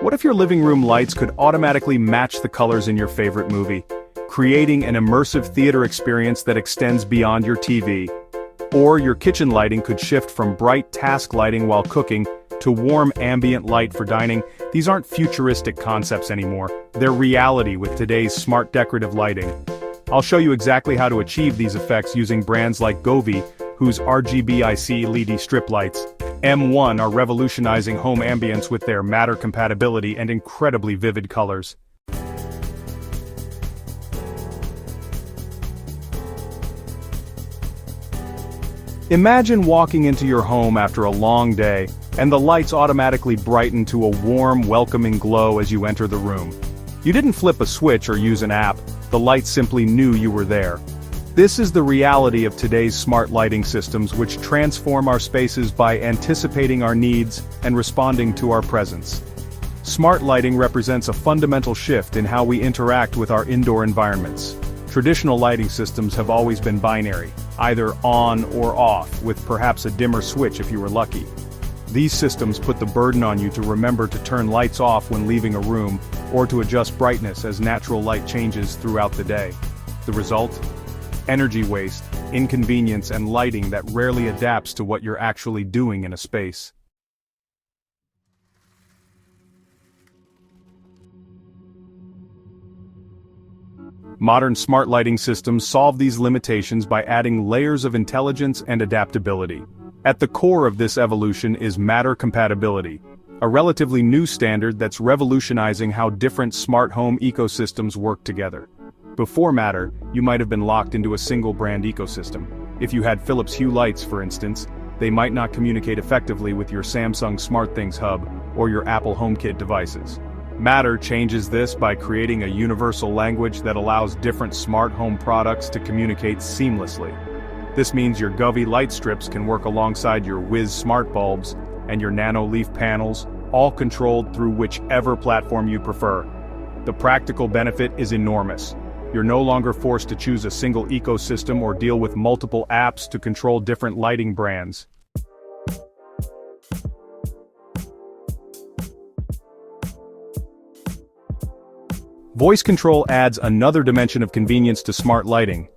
What if your living room lights could automatically match the colors in your favorite movie, creating an immersive theater experience that extends beyond your TV? Or your kitchen lighting could shift from bright task lighting while cooking to warm ambient light for dining. These aren't futuristic concepts anymore, they're reality with today's smart decorative lighting. I'll show you exactly how to achieve these effects using brands like govee, whose RGBIC LED strip lights, M1 are revolutionizing home ambience with their matter compatibility and incredibly vivid colors. Imagine walking into your home after a long day, and the lights automatically brighten to a warm, welcoming glow as you enter the room. You didn't flip a switch or use an app, the lights simply knew you were there. This is the reality of today's smart lighting systems, which transform our spaces by anticipating our needs and responding to our presence. Smart lighting represents a fundamental shift in how we interact with our indoor environments. Traditional lighting systems have always been binary, either on or off, with perhaps a dimmer switch if you were lucky. These systems put the burden on you to remember to turn lights off when leaving a room, or to adjust brightness as natural light changes throughout the day. The result? Energy waste, inconvenience, and lighting that rarely adapts to what you're actually doing in a space. Modern smart lighting systems solve these limitations by adding layers of intelligence and adaptability. At the core of this evolution is matter compatibility, a relatively new standard that's revolutionizing how different smart home ecosystems work together. Before Matter, you might have been locked into a single brand ecosystem. If you had Philips Hue lights, for instance, they might not communicate effectively with your Samsung SmartThings hub or your Apple HomeKit devices. Matter changes this by creating a universal language that allows different smart home products to communicate seamlessly. This means your govee light strips can work alongside your Whiz smart bulbs and your nanoleaf panels, all controlled through whichever platform you prefer. The practical benefit is enormous. You're no longer forced to choose a single ecosystem or deal with multiple apps to control different lighting brands. Voice control adds another dimension of convenience to smart lighting.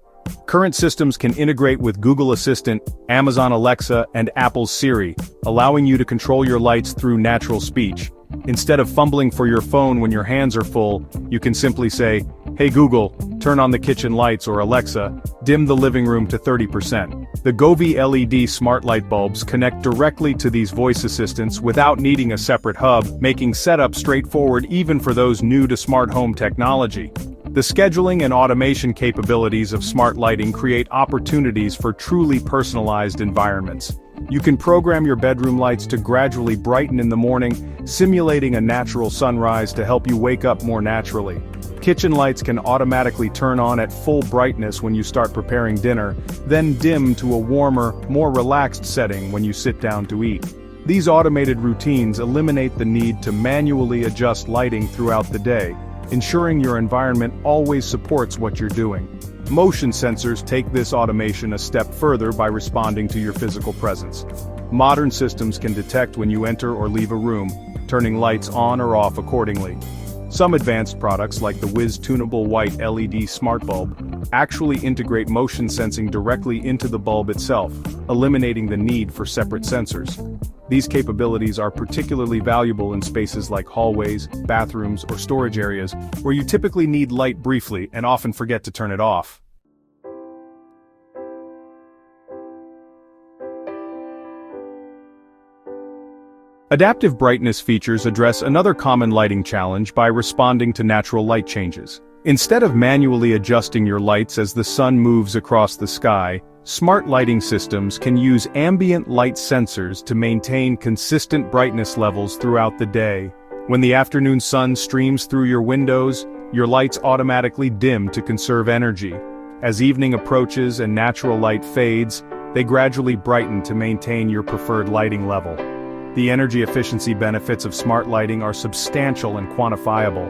Current systems can integrate with Google Assistant, Amazon Alexa, and Apple's Siri, allowing you to control your lights through natural speech. Instead of fumbling for your phone when your hands are full, you can simply say, "Hey Google, turn on the kitchen lights," or Alexa, dim the living room to 30%. The govee LED smart light bulbs connect directly to these voice assistants without needing a separate hub, making setup straightforward even for those new to smart home technology. The scheduling and automation capabilities of smart lighting create opportunities for truly personalized environments. You can program your bedroom lights to gradually brighten in the morning, simulating a natural sunrise to help you wake up more naturally. Kitchen lights can automatically turn on at full brightness when you start preparing dinner, then dim to a warmer, more relaxed setting when you sit down to eat. These automated routines eliminate the need to manually adjust lighting throughout the day, ensuring your environment always supports what you're doing. Motion sensors take this automation a step further by responding to your physical presence. Modern systems can detect when you enter or leave a room, turning lights on or off accordingly. Some advanced products like the Whiz tunable white LED smart bulb actually integrate motion sensing directly into the bulb itself, eliminating the need for separate sensors. These capabilities are particularly valuable in spaces like hallways, bathrooms, or storage areas, where you typically need light briefly and often forget to turn it off. Adaptive brightness features address another common lighting challenge by responding to natural light changes. Instead of manually adjusting your lights as the sun moves across the sky, smart lighting systems can use ambient light sensors to maintain consistent brightness levels throughout the day. When the afternoon sun streams through your windows, your lights automatically dim to conserve energy. As evening approaches and natural light fades, they gradually brighten to maintain your preferred lighting level. The energy efficiency benefits of smart lighting are substantial and quantifiable.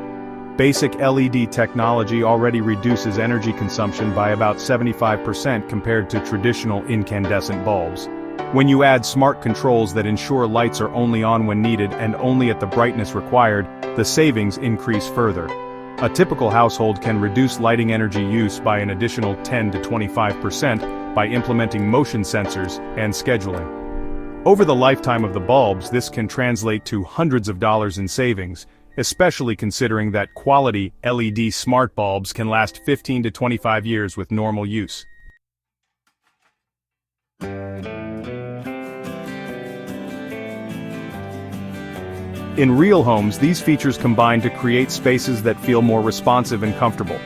Basic LED technology already reduces energy consumption by about 75% compared to traditional incandescent bulbs. When you add smart controls that ensure lights are only on when needed and only at the brightness required, the savings increase further. A typical household can reduce lighting energy use by an additional 10 to 25% by implementing motion sensors and scheduling. Over the lifetime of the bulbs, this can translate to hundreds of dollars in savings, especially considering that quality LED smart bulbs can last 15 to 25 years with normal use. In real homes, these features combine to create spaces that feel more responsive and comfortable.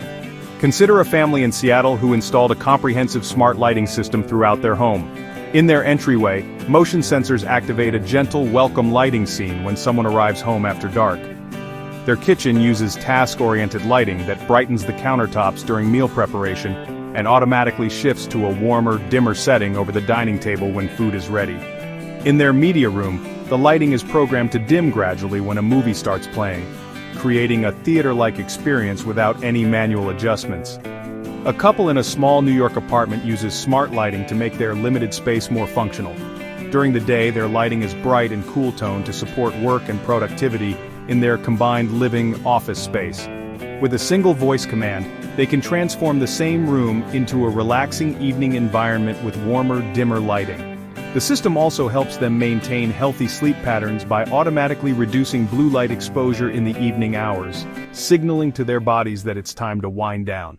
Consider a family in Seattle who installed a comprehensive smart lighting system throughout their home. In their entryway, motion sensors activate a gentle welcome lighting scene when someone arrives home after dark. Their kitchen uses task-oriented lighting that brightens the countertops during meal preparation and automatically shifts to a warmer, dimmer setting over the dining table when food is ready. In their media room, the lighting is programmed to dim gradually when a movie starts playing, creating a theater-like experience without any manual adjustments. A couple in a small New York apartment uses smart lighting to make their limited space more functional. During the day, their lighting is bright and cool tone to support work and productivity in their combined living office space. With a single voice command, they can transform the same room into a relaxing evening environment with warmer, dimmer lighting. The system also helps them maintain healthy sleep patterns by automatically reducing blue light exposure in the evening hours, signaling to their bodies that it's time to wind down.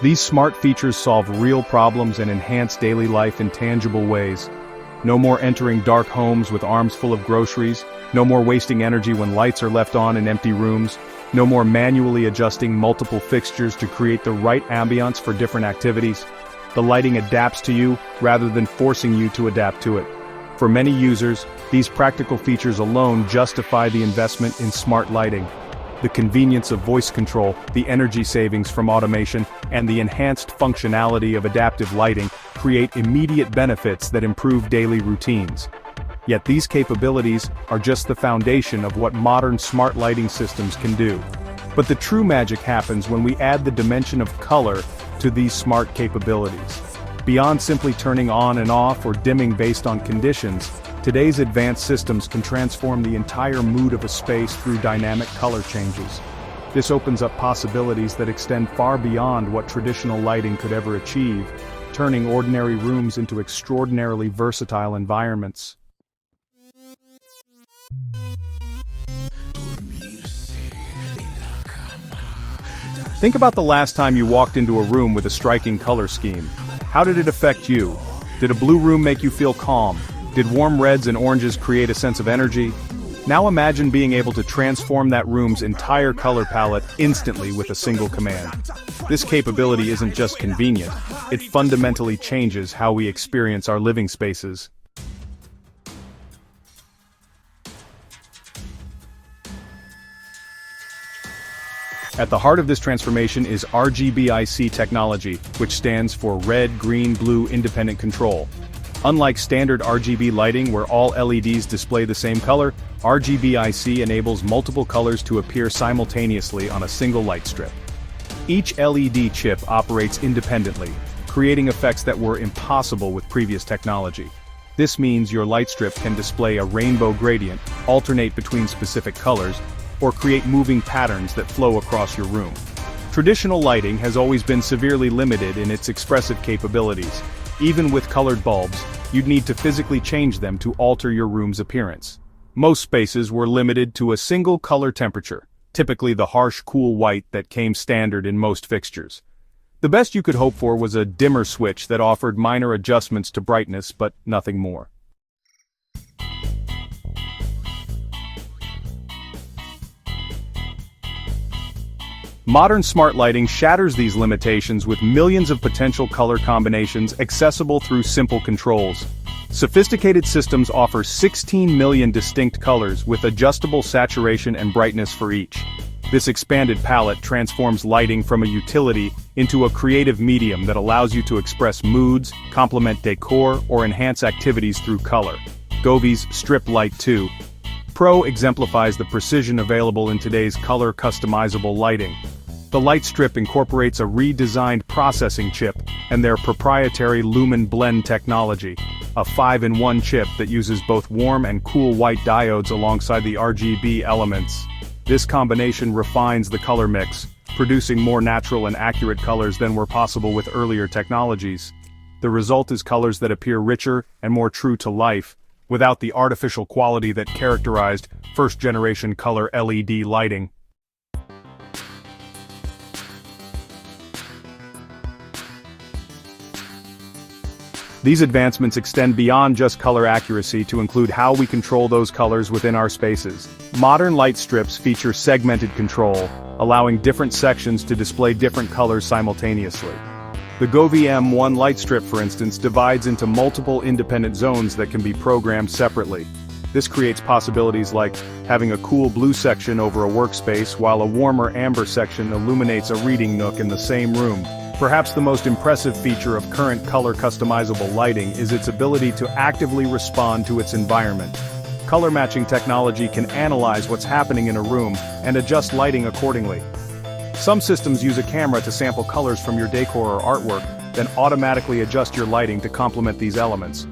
These smart features solve real problems and enhance daily life in tangible ways. No more entering dark homes with arms full of groceries, no more wasting energy when lights are left on in empty rooms, no more manually adjusting multiple fixtures to create the right ambiance for different activities. The lighting adapts to you rather than forcing you to adapt to it. For many users, these practical features alone justify the investment in smart lighting. The convenience of voice control, the energy savings from automation, and the enhanced functionality of adaptive lighting create immediate benefits that improve daily routines. Yet these capabilities are just the foundation of what modern smart lighting systems can do. But the true magic happens when we add the dimension of color to these smart capabilities. Beyond simply turning on and off or dimming based on conditions, today's advanced systems can transform the entire mood of a space through dynamic color changes. This opens up possibilities that extend far beyond what traditional lighting could ever achieve, turning ordinary rooms into extraordinarily versatile environments. Think about the last time you walked into a room with a striking color scheme. How did it affect you? Did a blue room make you feel calm? Did warm reds and oranges create a sense of energy? Now imagine being able to transform that room's entire color palette instantly with a single command. This capability isn't just convenient, it fundamentally changes how we experience our living spaces. At the heart of this transformation is RGBIC technology, which stands for Red, Green, Blue Independent Control. Unlike standard RGB lighting where all LEDs display the same color, RGBIC enables multiple colors to appear simultaneously on a single light strip. Each LED chip operates independently, creating effects that were impossible with previous technology. This means your light strip can display a rainbow gradient, alternate between specific colors, or create moving patterns that flow across your room. Traditional lighting has always been severely limited in its expressive capabilities. Even with colored bulbs, you'd need to physically change them to alter your room's appearance. Most spaces were limited to a single color temperature, typically the harsh cool white that came standard in most fixtures. The best you could hope for was a dimmer switch that offered minor adjustments to brightness but nothing more. Modern smart lighting shatters these limitations with millions of potential color combinations accessible through simple controls. Sophisticated systems offer 16 million distinct colors with adjustable saturation and brightness for each. This expanded palette transforms lighting from a utility into a creative medium that allows you to express moods, complement decor, or enhance activities through color. Govee's Strip Light 2 Pro exemplifies the precision available in today's color customizable lighting. The light strip incorporates a redesigned processing chip and their proprietary lumen blend technology, a 5-in-1 chip that uses both warm and cool white diodes alongside the RGB elements. This combination refines the color mix, producing more natural and accurate colors than were possible with earlier technologies. The result is colors that appear richer and more true to life, without the artificial quality that characterized first-generation color LED lighting. These advancements extend beyond just color accuracy to include how we control those colors within our spaces. Modern light strips feature segmented control, allowing different sections to display different colors simultaneously. The govee M1 light strip, for instance, divides into multiple independent zones that can be programmed separately. This creates possibilities like having a cool blue section over a workspace while a warmer amber section illuminates a reading nook in the same room. Perhaps the most impressive feature of current color customizable lighting is its ability to actively respond to its environment. Color matching technology can analyze what's happening in a room and adjust lighting accordingly. Some systems use a camera to sample colors from your decor or artwork, then automatically adjust your lighting to complement these elements.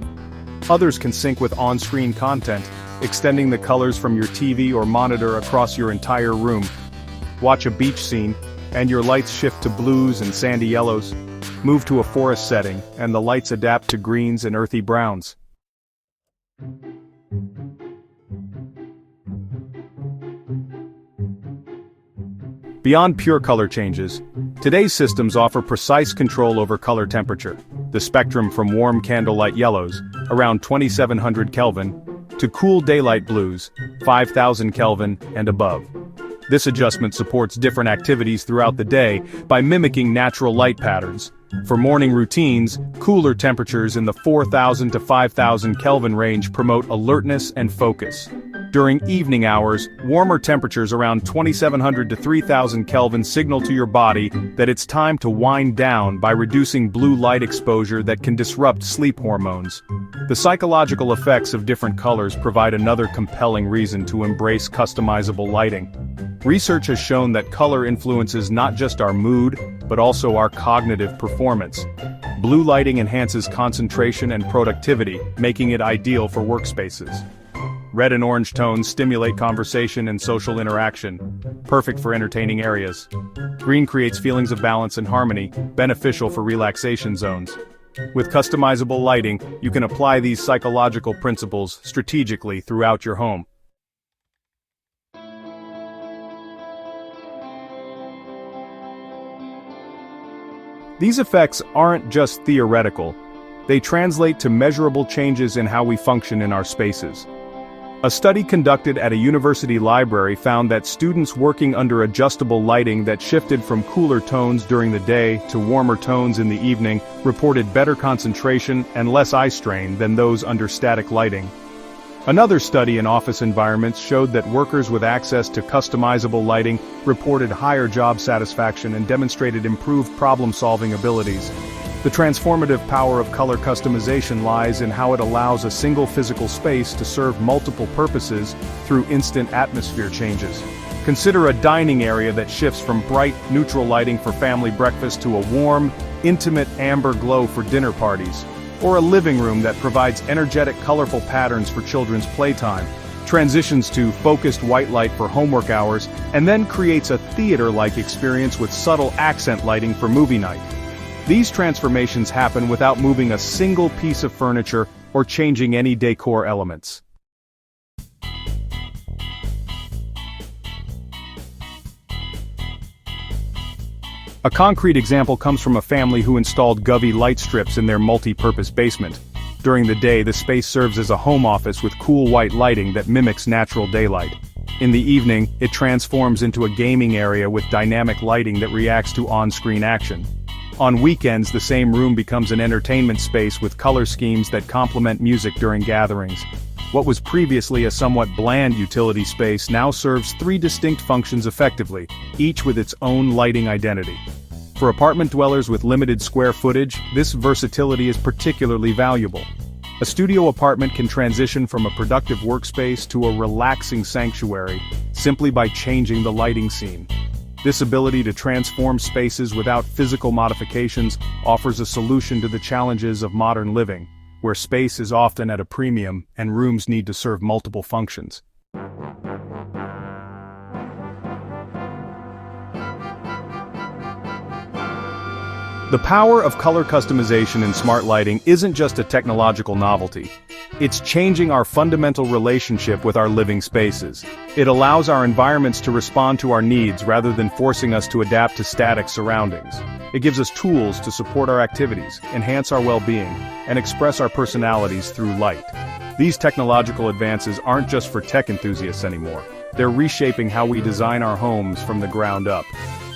Others can sync with on-screen content, extending the colors from your TV or monitor across your entire room. Watch a beach scene, and your lights shift to blues and sandy yellows. Move to a forest setting, and the lights adapt to greens and earthy browns. Beyond pure color changes, today's systems offer precise control over color temperature, the spectrum from warm candlelight yellows, around 2700 Kelvin, to cool daylight blues, 5000 Kelvin and above. This adjustment supports different activities throughout the day by mimicking natural light patterns. For morning routines, cooler temperatures in the 4000 to 5000 Kelvin range promote alertness and focus. During evening hours, warmer temperatures around 2700 to 3000 Kelvin signal to your body that it's time to wind down by reducing blue light exposure that can disrupt sleep hormones. The psychological effects of different colors provide another compelling reason to embrace customizable lighting. Research has shown that color influences not just our mood, but also our cognitive performance. Blue lighting enhances concentration and productivity, making it ideal for workspaces. Red and orange tones stimulate conversation and social interaction, perfect for entertaining areas. Green creates feelings of balance and harmony, beneficial for relaxation zones. With customizable lighting, you can apply these psychological principles strategically throughout your home. These effects aren't just theoretical, they translate to measurable changes in how we function in our spaces. A study conducted at a university library found that students working under adjustable lighting that shifted from cooler tones during the day to warmer tones in the evening reported better concentration and less eye strain than those under static lighting. Another study in office environments showed that workers with access to customizable lighting reported higher job satisfaction and demonstrated improved problem-solving abilities. The transformative power of color customization lies in how it allows a single physical space to serve multiple purposes through instant atmosphere changes. Consider a dining area that shifts from bright, neutral lighting for family breakfast to a warm, intimate amber glow for dinner parties. Or a living room that provides energetic, colorful patterns for children's playtime, transitions to focused white light for homework hours, and then creates a theater-like experience with subtle accent lighting for movie night. These transformations happen without moving a single piece of furniture or changing any decor elements. A concrete example comes from a family who installed govee light strips in their multi-purpose basement. During the day, the space serves as a home office with cool white lighting that mimics natural daylight. In the evening, it transforms into a gaming area with dynamic lighting that reacts to on-screen action. On weekends, the same room becomes an entertainment space with color schemes that complement music during gatherings. What was previously a somewhat bland utility space now serves three distinct functions effectively, each with its own lighting identity. For apartment dwellers with limited square footage, this versatility is particularly valuable. A studio apartment can transition from a productive workspace to a relaxing sanctuary simply by changing the lighting scene. This ability to transform spaces without physical modifications offers a solution to the challenges of modern living, where space is often at a premium and rooms need to serve multiple functions. The power of color customization in smart lighting isn't just a technological novelty. It's changing our fundamental relationship with our living spaces. It allows our environments to respond to our needs rather than forcing us to adapt to static surroundings. It gives us tools to support our activities, enhance our well-being, and express our personalities through light. These technological advances aren't just for tech enthusiasts anymore. They're reshaping how we design our homes from the ground up.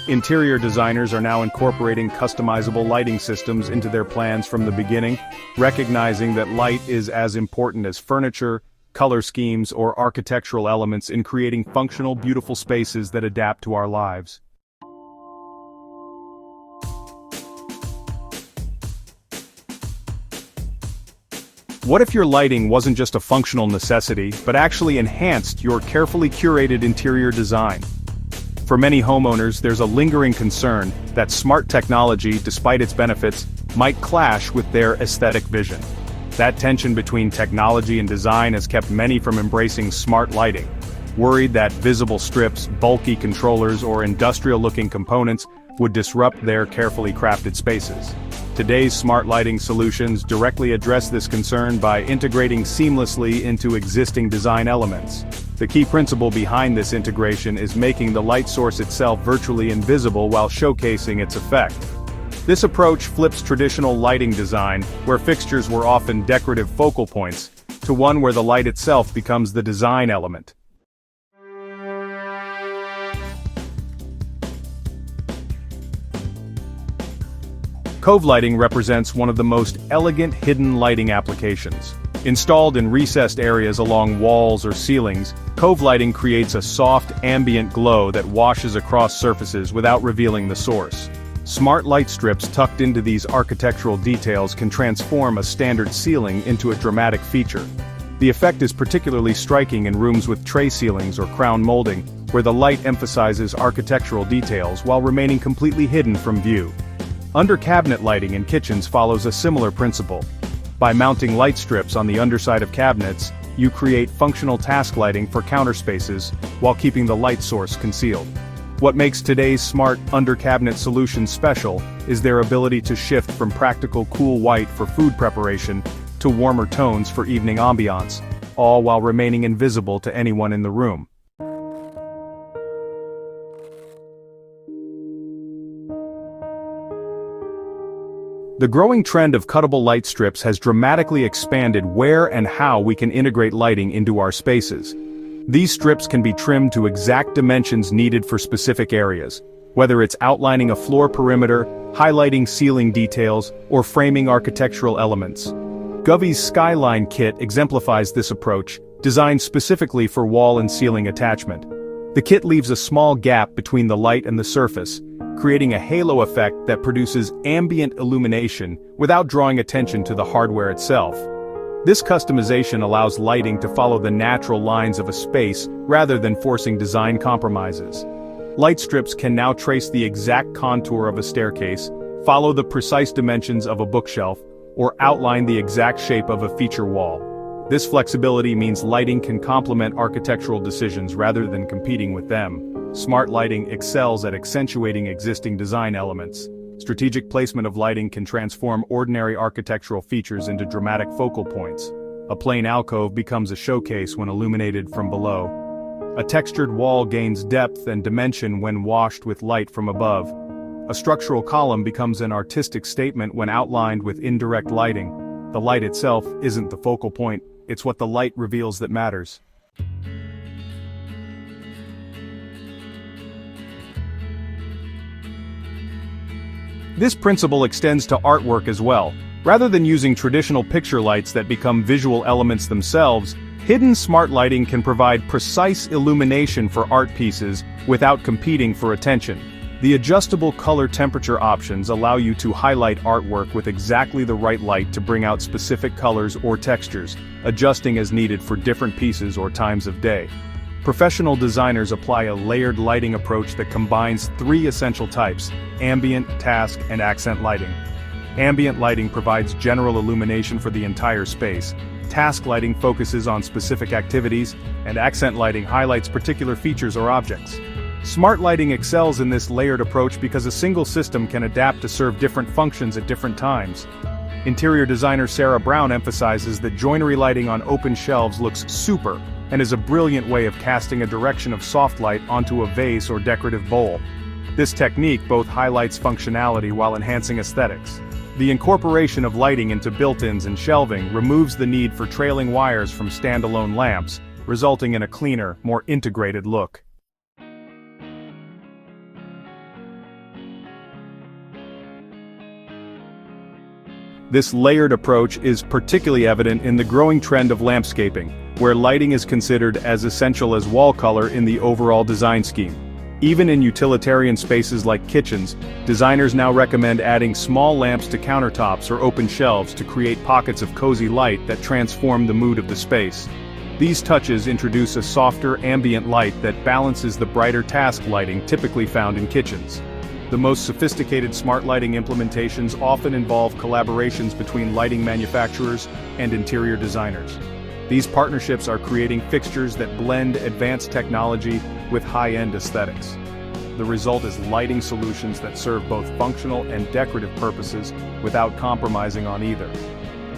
Interior designers are now incorporating customizable lighting systems into their plans from the beginning, recognizing that light is as important as furniture, color schemes, or architectural elements in creating functional, beautiful spaces that adapt to our lives. What if your lighting wasn't just a functional necessity, but actually enhanced your carefully curated interior design? For many homeowners, there's a lingering concern that smart technology, despite its benefits, might clash with their aesthetic vision. That tension between technology and design has kept many from embracing smart lighting, worried that visible strips, bulky controllers, or industrial-looking components would disrupt their carefully crafted spaces. Today's smart lighting solutions directly address this concern by integrating seamlessly into existing design elements. The key principle behind this integration is making the light source itself virtually invisible while showcasing its effect. This approach flips traditional lighting design, where fixtures were often decorative focal points, to one where the light itself becomes the design element. Cove lighting represents one of the most elegant hidden lighting applications. Installed in recessed areas along walls or ceilings, cove lighting creates a soft, ambient glow that washes across surfaces without revealing the source. Smart light strips tucked into these architectural details can transform a standard ceiling into a dramatic feature. The effect is particularly striking in rooms with tray ceilings or crown molding, where the light emphasizes architectural details while remaining completely hidden from view. Under-cabinet lighting in kitchens follows a similar principle. By mounting light strips on the underside of cabinets, you create functional task lighting for counter spaces while keeping the light source concealed. What makes today's smart under-cabinet solutions special is their ability to shift from practical cool white for food preparation to warmer tones for evening ambiance, all while remaining invisible to anyone in the room. The growing trend of cuttable light strips has dramatically expanded where and how we can integrate lighting into our spaces. These strips can be trimmed to exact dimensions needed for specific areas, whether it's outlining a floor perimeter, highlighting ceiling details, or framing architectural elements. Govee's Skyline kit exemplifies this approach, designed specifically for wall and ceiling attachment. The kit leaves a small gap between the light and the surface, creating a halo effect that produces ambient illumination without drawing attention to the hardware itself. This customization allows lighting to follow the natural lines of a space rather than forcing design compromises. Light strips can now trace the exact contour of a staircase, follow the precise dimensions of a bookshelf, or outline the exact shape of a feature wall. This flexibility means lighting can complement architectural decisions rather than competing with them. Smart lighting excels at accentuating existing design elements. Strategic placement of lighting can transform ordinary architectural features into dramatic focal points. A plain alcove becomes a showcase when illuminated from below. A textured wall gains depth and dimension when washed with light from above. A structural column becomes an artistic statement when outlined with indirect lighting. The light itself isn't the focal point, it's what the light reveals that matters. This principle extends to artwork as well. Rather than using traditional picture lights that become visual elements themselves, hidden smart lighting can provide precise illumination for art pieces without competing for attention. The adjustable color temperature options allow you to highlight artwork with exactly the right light to bring out specific colors or textures, adjusting as needed for different pieces or times of day. Professional designers apply a layered lighting approach that combines three essential types: ambient, task, and accent lighting. Ambient lighting provides general illumination for the entire space. Task lighting focuses on specific activities, and accent lighting highlights particular features or objects. Smart lighting excels in this layered approach because a single system can adapt to serve different functions at different times. Interior designer Sarah Brown emphasizes that joinery lighting on open shelves looks super and is a brilliant way of casting a direction of soft light onto a vase or decorative bowl. This technique both highlights functionality while enhancing aesthetics. The incorporation of lighting into built-ins and shelving removes the need for trailing wires from standalone lamps, resulting in a cleaner, more integrated look. This layered approach is particularly evident in the growing trend of lampscaping, where lighting is considered as essential as wall color in the overall design scheme. Even in utilitarian spaces like kitchens, designers now recommend adding small lamps to countertops or open shelves to create pockets of cozy light that transform the mood of the space. These touches introduce a softer, ambient light that balances the brighter task lighting typically found in kitchens. The most sophisticated smart lighting implementations often involve collaborations between lighting manufacturers and interior designers. These partnerships are creating fixtures that blend advanced technology with high-end aesthetics. The result is lighting solutions that serve both functional and decorative purposes without compromising on either.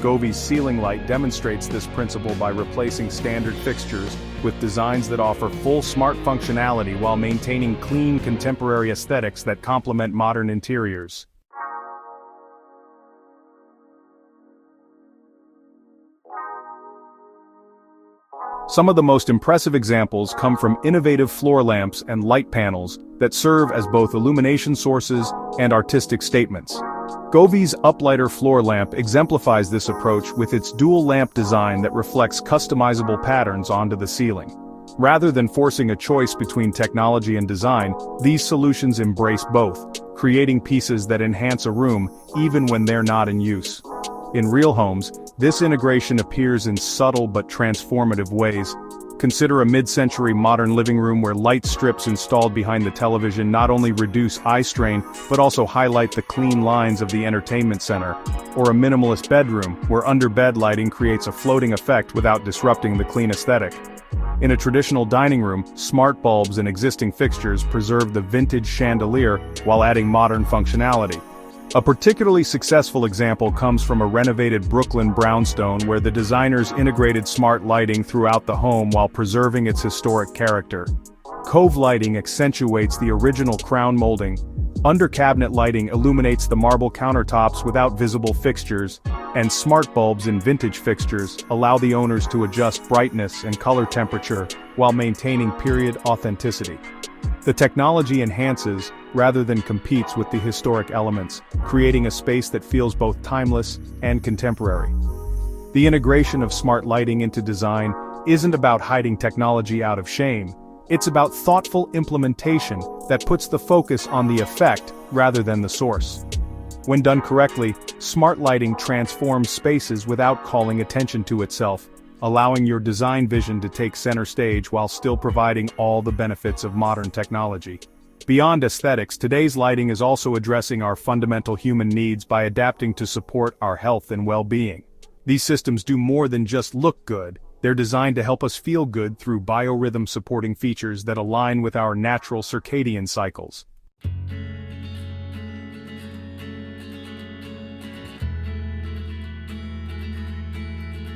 Govee's ceiling light demonstrates this principle by replacing standard fixtures with designs that offer full smart functionality while maintaining clean contemporary aesthetics that complement modern interiors. Some of the most impressive examples come from innovative floor lamps and light panels that serve as both illumination sources and artistic statements. Govee's Uplighter floor lamp exemplifies this approach with its dual lamp design that reflects customizable patterns onto the ceiling. Rather than forcing a choice between technology and design, these solutions embrace both, creating pieces that enhance a room even when they're not in use. In real homes, this integration appears in subtle but transformative ways. Consider a mid-century modern living room where light strips installed behind the television not only reduce eye strain but also highlight the clean lines of the entertainment center, or a minimalist bedroom where under-bed lighting creates a floating effect without disrupting the clean aesthetic. In a traditional dining room, smart bulbs and existing fixtures preserve the vintage chandelier while adding modern functionality. A particularly successful example comes from a renovated Brooklyn brownstone where the designers integrated smart lighting throughout the home while preserving its historic character. Cove lighting accentuates the original crown molding, under-cabinet lighting illuminates the marble countertops without visible fixtures, and smart bulbs in vintage fixtures allow the owners to adjust brightness and color temperature while maintaining period authenticity. The technology enhances, rather than competes with the historic elements, creating a space that feels both timeless and contemporary. The integration of smart lighting into design isn't about hiding technology out of shame, it's about thoughtful implementation that puts the focus on the effect rather than the source. When done correctly, smart lighting transforms spaces without calling attention to itself, allowing your design vision to take center stage while still providing all the benefits of modern technology. Beyond aesthetics, today's lighting is also addressing our fundamental human needs by adapting to support our health and well-being. These systems do more than just look good, they're designed to help us feel good through biorhythm-supporting features that align with our natural circadian cycles.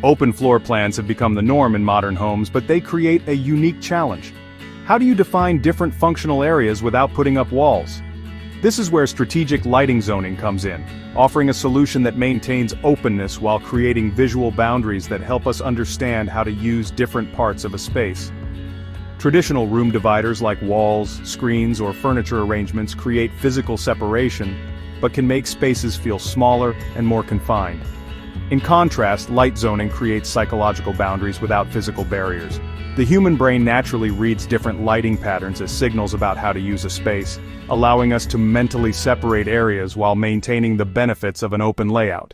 Open floor plans have become the norm in modern homes, but they create a unique challenge. How do you define different functional areas without putting up walls? This is where strategic lighting zoning comes in, offering a solution that maintains openness while creating visual boundaries that help us understand how to use different parts of a space. Traditional room dividers like walls, screens, or furniture arrangements create physical separation, but can make spaces feel smaller and more confined. In contrast, light zoning creates psychological boundaries without physical barriers. The human brain naturally reads different lighting patterns as signals about how to use a space, allowing us to mentally separate areas while maintaining the benefits of an open layout.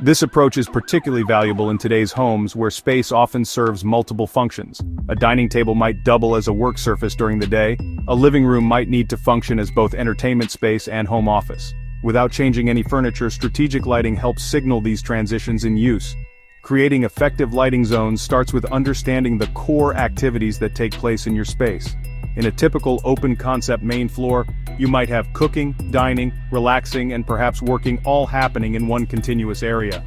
This approach is particularly valuable in today's homes where space often serves multiple functions. A dining table might double as a work surface during the day, a living room might need to function as both entertainment space and home office. Without changing any furniture, strategic lighting helps signal these transitions in use. Creating effective lighting zones starts with understanding the core activities that take place in your space. In a typical open-concept main floor, you might have cooking, dining, relaxing, and perhaps working all happening in one continuous area.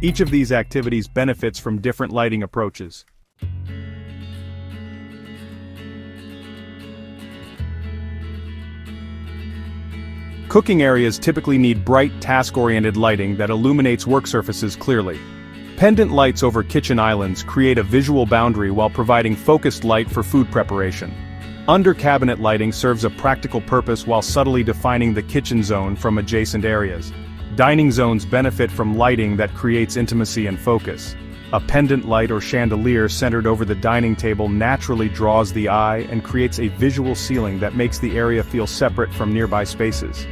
Each of these activities benefits from different lighting approaches. Cooking areas typically need bright, task-oriented lighting that illuminates work surfaces clearly. Pendant lights over kitchen islands create a visual boundary while providing focused light for food preparation. Under-cabinet lighting serves a practical purpose while subtly defining the kitchen zone from adjacent areas. Dining zones benefit from lighting that creates intimacy and focus. A pendant light or chandelier centered over the dining table naturally draws the eye and creates a visual ceiling that makes the area feel separate from nearby spaces.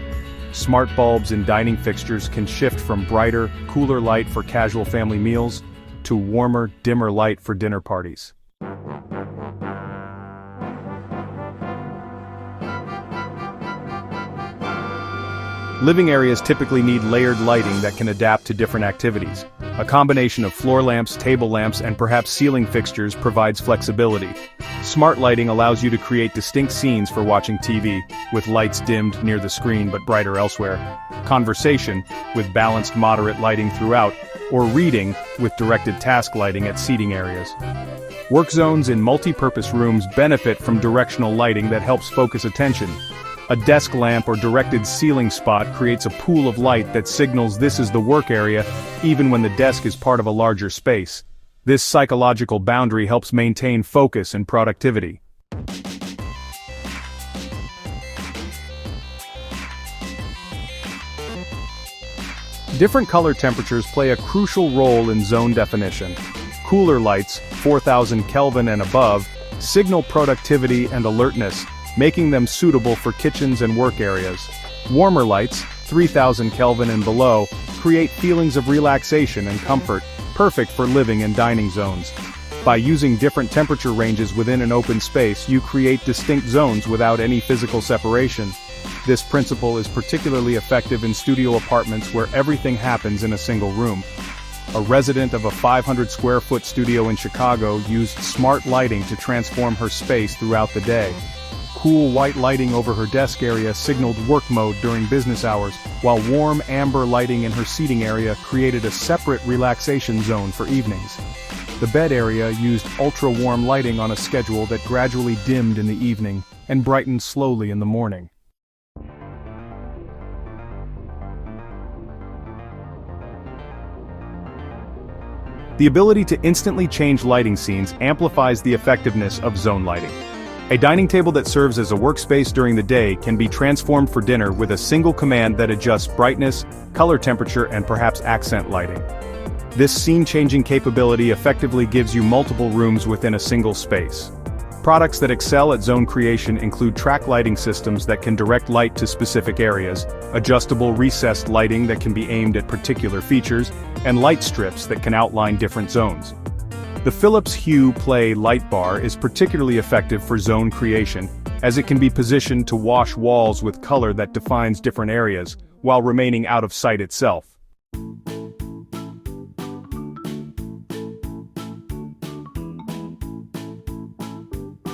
Smart bulbs in dining fixtures can shift from brighter, cooler light for casual family meals to warmer, dimmer light for dinner parties. Living areas typically need layered lighting that can adapt to different activities. A combination of floor lamps, table lamps, and perhaps ceiling fixtures provides flexibility. Smart lighting allows you to create distinct scenes for watching TV, with lights dimmed near the screen but brighter elsewhere, conversation, with balanced moderate lighting throughout, or reading, with directed task lighting at seating areas. Work zones in multi-purpose rooms benefit from directional lighting that helps focus attention. A desk lamp or directed ceiling spot creates a pool of light that signals this is the work area, even when the desk is part of a larger space. This psychological boundary helps maintain focus and productivity. Different color temperatures play a crucial role in zone definition. Cooler lights, 4000 Kelvin and above, signal productivity and alertness, making them suitable for kitchens and work areas. Warmer lights, 3000 Kelvin and below, create feelings of relaxation and comfort, perfect for living and dining zones. By using different temperature ranges within an open space, you create distinct zones without any physical separation. This principle is particularly effective in studio apartments where everything happens in a single room. A resident of a 500-square-foot studio in Chicago used smart lighting to transform her space throughout the day. Cool white lighting over her desk area signaled work mode during business hours, while warm amber lighting in her seating area created a separate relaxation zone for evenings. The bed area used ultra-warm lighting on a schedule that gradually dimmed in the evening and brightened slowly in the morning. The ability to instantly change lighting scenes amplifies the effectiveness of zone lighting. A dining table that serves as a workspace during the day can be transformed for dinner with a single command that adjusts brightness, color temperature, and perhaps accent lighting. This scene-changing capability effectively gives you multiple rooms within a single space. Products that excel at zone creation include track lighting systems that can direct light to specific areas, adjustable recessed lighting that can be aimed at particular features, and light strips that can outline different zones. The Philips Hue Play light bar is particularly effective for zone creation, as it can be positioned to wash walls with color that defines different areas, while remaining out of sight itself.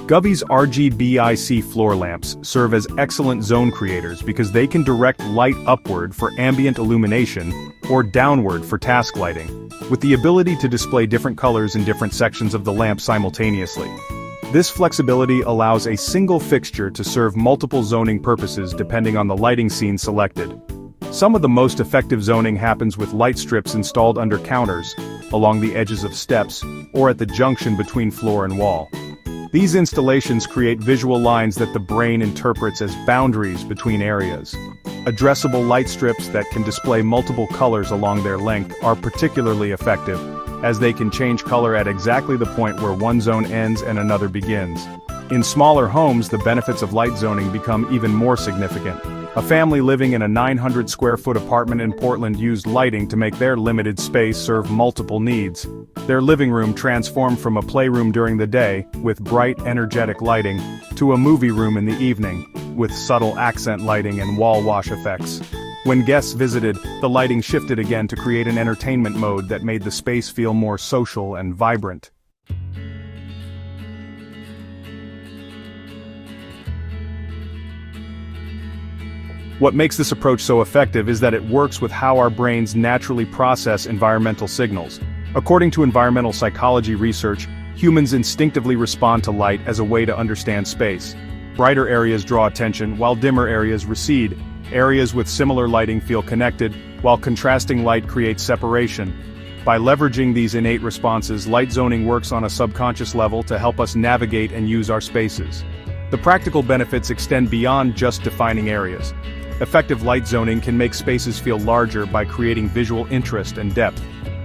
Govee's RGBIC floor lamps serve as excellent zone creators because they can direct light upward for ambient illumination, or downward for task lighting, with the ability to display different colors in different sections of the lamp simultaneously. This flexibility allows a single fixture to serve multiple zoning purposes depending on the lighting scene selected. Some of the most effective zoning happens with light strips installed under counters, along the edges of steps, or at the junction between floor and wall. These installations create visual lines that the brain interprets as boundaries between areas. Addressable light strips that can display multiple colors along their length are particularly effective, as they can change color at exactly the point where one zone ends and another begins. In smaller homes, the benefits of light zoning become even more significant. A family living in a 900 square foot apartment in Portland used lighting to make their limited space serve multiple needs. Their living room transformed from a playroom during the day, with bright, energetic lighting, to a movie room in the evening, with subtle accent lighting and wall wash effects. When guests visited, the lighting shifted again to create an entertainment mode that made the space feel more social and vibrant. What makes this approach so effective is that it works with how our brains naturally process environmental signals. According to environmental psychology research, humans instinctively respond to light as a way to understand space. Brighter areas draw attention, while dimmer areas recede. Areas with similar lighting feel connected, while contrasting light creates separation. By leveraging these innate responses, light zoning works on a subconscious level to help us navigate and use our spaces. The practical benefits extend beyond just defining areas. Effective light zoning can make spaces feel larger by creating visual interest and depth.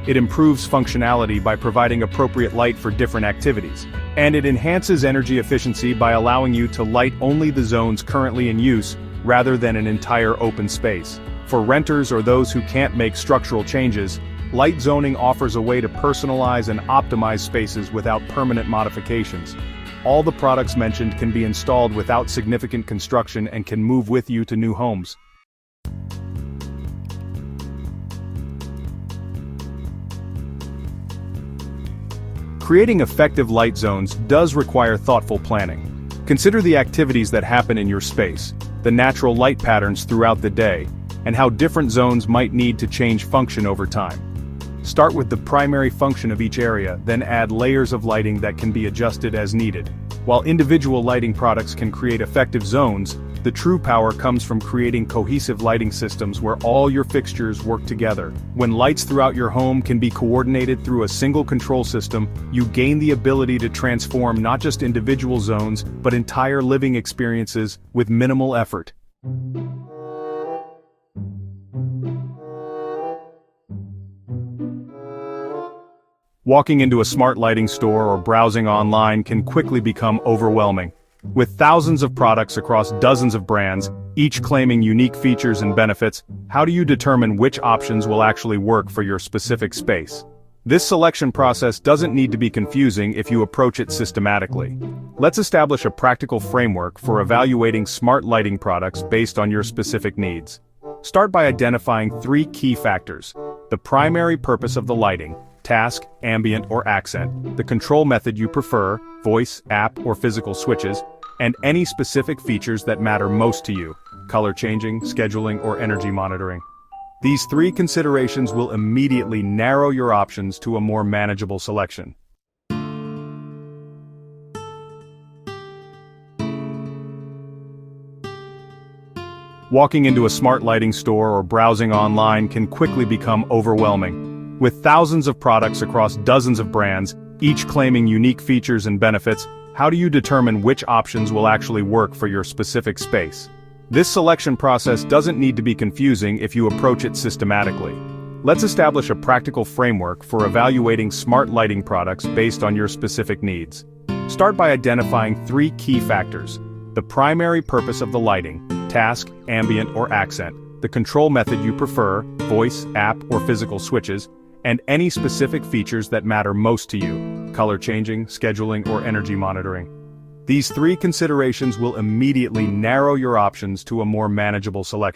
It improves functionality by providing appropriate light for different activities. And it enhances energy efficiency by allowing you to light only the zones currently in use, rather than an entire open space. For renters or those who can't make structural changes, light zoning offers a way to personalize and optimize spaces without permanent modifications. All the products mentioned can be installed without significant construction and can move with you to new homes. Creating effective light zones does require thoughtful planning. Consider the activities that happen in your space, the natural light patterns throughout the day, and how different zones might need to change function over time. Start with the primary function of each area, then add layers of lighting that can be adjusted as needed. While individual lighting products can create effective zones, the true power comes from creating cohesive lighting systems where all your fixtures work together. When lights throughout your home can be coordinated through a single control system, you gain the ability to transform not just individual zones, but entire living experiences with minimal effort. Walking into a smart lighting store or browsing online can quickly become overwhelming. With thousands of products across dozens of brands, each claiming unique features and benefits, how do you determine which options will actually work for your specific space? This selection process doesn't need to be confusing if you approach it systematically. Let's establish a practical framework for evaluating smart lighting products based on your specific needs. Start by identifying 3 key factors: the primary purpose of the lighting, task, ambient, or accent, the control method you prefer, voice, app, or physical switches, and any specific features that matter most to you, color changing, scheduling, or energy monitoring. These 3 considerations will immediately narrow your options to a more manageable selection. Walking into a smart lighting store or browsing online can quickly become overwhelming. With thousands of products across dozens of brands, each claiming unique features and benefits, how do you determine which options will actually work for your specific space? This selection process doesn't need to be confusing if you approach it systematically. Let's establish a practical framework for evaluating smart lighting products based on your specific needs. Start by identifying 3 key factors: the primary purpose of the lighting, task, ambient, or accent, the control method you prefer, voice, app, or physical switches, and any specific features that matter most to you, color changing, scheduling, or energy monitoring. These 3 considerations will immediately narrow your options to a more manageable selection.